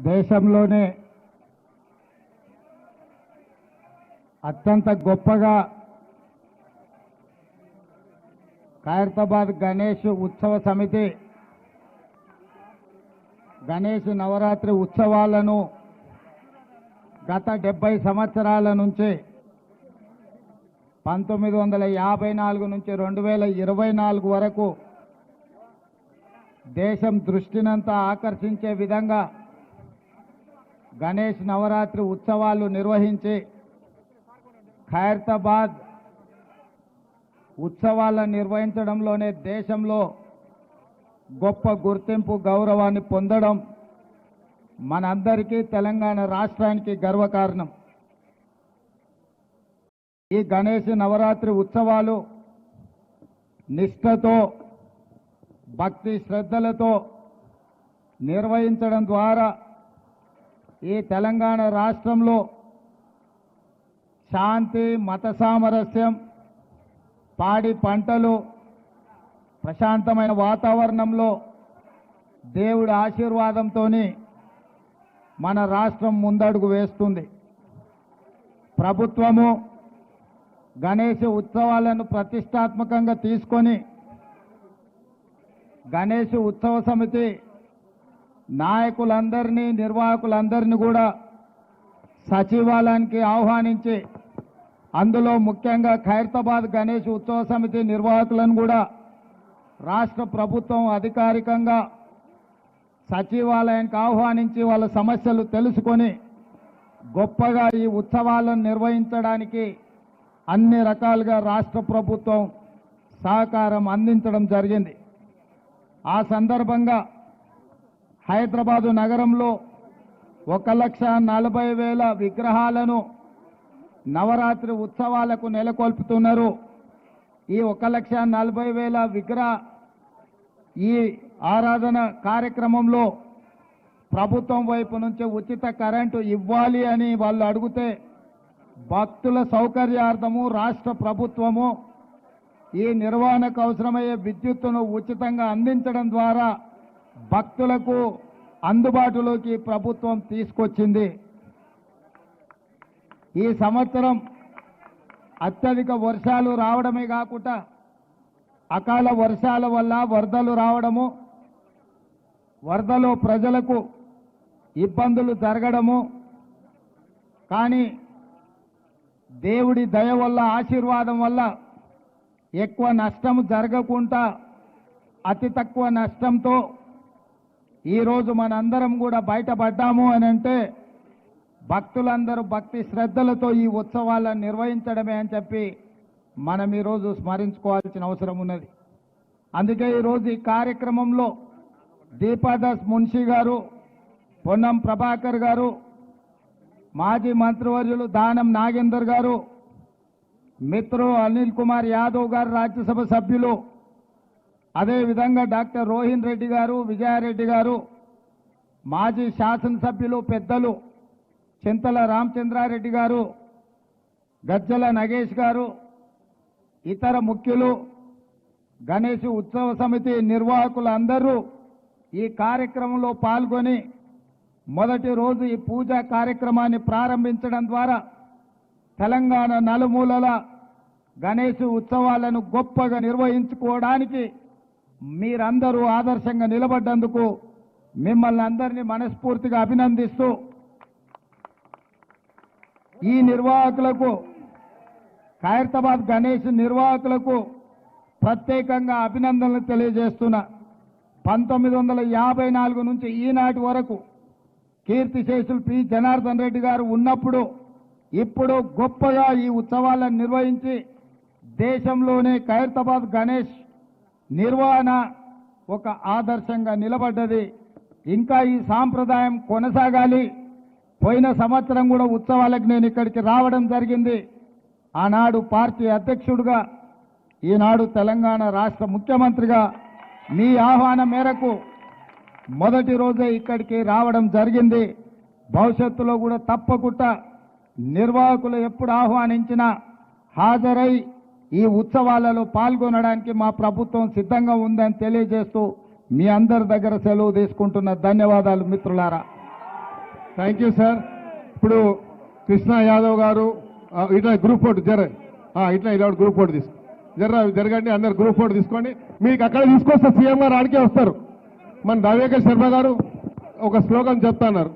దేశంలోనే అత్యంత గొప్పగా ఖైరతాబాద్ గణేష్ ఉత్సవ సమితి గణేష్ నవరాత్రి ఉత్సవాలను గత 70 సంవత్సరాల నుంచి 1954 నుంచి 2024 వరకు దేశం దృష్టినంతా ఆకర్షించే విధంగా గణేష్ నవరాత్రి ఉత్సవాలు నిర్వహించి ఖైరతాబాద్ ఉత్సవాలను నిర్వహించడంలోనే దేశంలో గొప్ప గుర్తింపు గౌరవాన్ని పొందడం మనందరికీ తెలంగాణ రాష్ట్రానికి గర్వకారణం. ఈ గణేష్ నవరాత్రి ఉత్సవాలు నిష్ఠతో భక్తి శ్రద్ధలతో నిర్వహించడం ద్వారా ఈ తెలంగాణ రాష్ట్రంలో శాంతి మత సామరస్యం పాడి పంటలు ప్రశాంతమైన వాతావరణంలో దేవుడి ఆశీర్వాదంతో మన రాష్ట్రం ముందడుగు వేస్తుంది. ప్రభుత్వము గణేష్ ఉత్సవాలను ప్రతిష్టాత్మకంగా తీసుకొని గణేష్ ఉత్సవ సమితి నాయకులందరినీ నిర్వాహకులందరినీ కూడా సచివాలయానికి ఆహ్వానించి అందులో ముఖ్యంగా ఖైరతాబాద్ గణేష్ ఉత్సవ సమితి నిర్వాహకులను కూడా రాష్ట్ర ప్రభుత్వం అధికారికంగా సచివాలయానికి ఆహ్వానించి వాళ్ళ సమస్యలు తెలుసుకొని గొప్పగా ఈ ఉత్సవాలను నిర్వహించడానికి అన్ని రకాలుగా రాష్ట్ర ప్రభుత్వం సహకారం అందించడం జరిగింది. ఆ సందర్భంగా హైదరాబాదు నగరంలో 1,40,000 విగ్రహాలను నవరాత్రి ఉత్సవాలకు నెలకొల్పుతున్నారు. ఈ 1,40,000 విగ్రహ ఈ ఆరాధన కార్యక్రమంలో ప్రభుత్వం వైపు నుంచి ఉచిత కరెంటు ఇవ్వాలి అని వాళ్ళు అడిగితే భక్తుల సౌకర్యార్థము రాష్ట్ర ప్రభుత్వము ఈ నిర్వహణకు అవసరమయ్యే విద్యుత్తును ఉచితంగా అందించడం ద్వారా భక్తులకు అందుబాటులోకి ప్రభుత్వం తీసుకొచ్చింది. ఈ సంవత్సరం అత్యధిక వర్షాలు రావడమే కాకుండా అకాల వర్షాల వల్ల వరదలు రావడము, వరదలో ప్రజలకు ఇబ్బందులు జరగడము, కానీ దేవుడి దయ వల్ల ఆశీర్వాదం వల్ల ఎక్కువ నష్టం జరగకుండా అతి తక్కువ నష్టంతో ఈరోజు మనందరం కూడా బయటపడ్డాము అని అంటే భక్తులందరూ భక్తి శ్రద్ధలతో ఈ ఉత్సవాలను నిర్వహించడమే అని చెప్పి మనం ఈరోజు స్మరించుకోవాల్సిన అవసరం ఉన్నది. అందుకే ఈరోజు ఈ కార్యక్రమంలో దీపాదాస్ మున్షి గారు, పొన్నం ప్రభాకర్ గారు, మాజీ మంత్రివర్యులు దానం నాగేందర్ గారు, మిత్రులు అనిల్ కుమార్ యాదవ్ గారు రాజ్యసభ సభ్యులు, అదేవిధంగా డాక్టర్ రోహిన్ రెడ్డి గారు, విజయారెడ్డి గారు, మాజీ శాసనసభ్యులు పెద్దలు చింతల రామచంద్రారెడ్డి గారు, గజ్జల నగేష్ గారు, ఇతర ముఖ్యులు, గణేష్ ఉత్సవ సమితి నిర్వాహకులు అందరూ ఈ కార్యక్రమంలో పాల్గొని మొదటి రోజు ఈ పూజా కార్యక్రమాన్ని ప్రారంభించడం ద్వారా తెలంగాణ నలుమూలల గణేష్ ఉత్సవాలను గొప్పగా నిర్వహించుకోవడానికి మీరందరూ ఆదర్శంగా నిలబడ్డందుకు మిమ్మల్ని అందరినీ మనస్ఫూర్తిగా అభినందిస్తూ ఈ నిర్వాహకులకు ఖైరతాబాద్ గణేష్ నిర్వాహకులకు ప్రత్యేకంగా అభినందనలు తెలియజేస్తున్నా. 1954 నుంచి ఈనాటి వరకు కీర్తిశేషులు పి జనార్దన్ రెడ్డి గారు ఉన్నప్పుడు ఇప్పుడు గొప్పగా ఈ ఉత్సవాలను నిర్వహించి దేశంలోనే ఖైరతాబాద్ గణేష్ నిర్వహణ ఒక ఆదర్శంగా నిలబడ్డది. ఇంకా ఈ సాంప్రదాయం కొనసాగాలి. పోయిన సంవత్సరం కూడా ఉత్సవాలకు నేను ఇక్కడికి రావడం జరిగింది. ఆనాడు పార్టీ అధ్యక్షుడిగా, ఈనాడు తెలంగాణ రాష్ట్ర ముఖ్యమంత్రిగా మీ ఆహ్వానం మేరకు మొదటి రోజే ఇక్కడికి రావడం జరిగింది. భవిష్యత్తులో కూడా తప్పకుండా నిర్వాహకులు ఎప్పుడు ఆహ్వానించినా హాజరై ఈ ఉత్సవాలలో పాల్గొనడానికి మా ప్రభుత్వం సిద్ధంగా ఉందని తెలియజేస్తూ మీ అందరి దగ్గర సెలవు తీసుకుంటున్న ధన్యవాదాలు మిత్రులారా. Thank you sir. ఇప్పుడు కృష్ణ యాదవ్ గారు ఇట్లా గ్రూప్ ఫోటో ఇట్లా ఇలా గ్రూప్ ఫోటో తీసుకో జరగండి, అందరు గ్రూప్ ఫోటో తీసుకోండి. మీకు అక్కడ తీసుకొస్తే సీఎం గారు ఆడికే వస్తారు. మన రవిశంకర్ శర్మ గారు ఒక స్లోగన్ చెప్తున్నారు.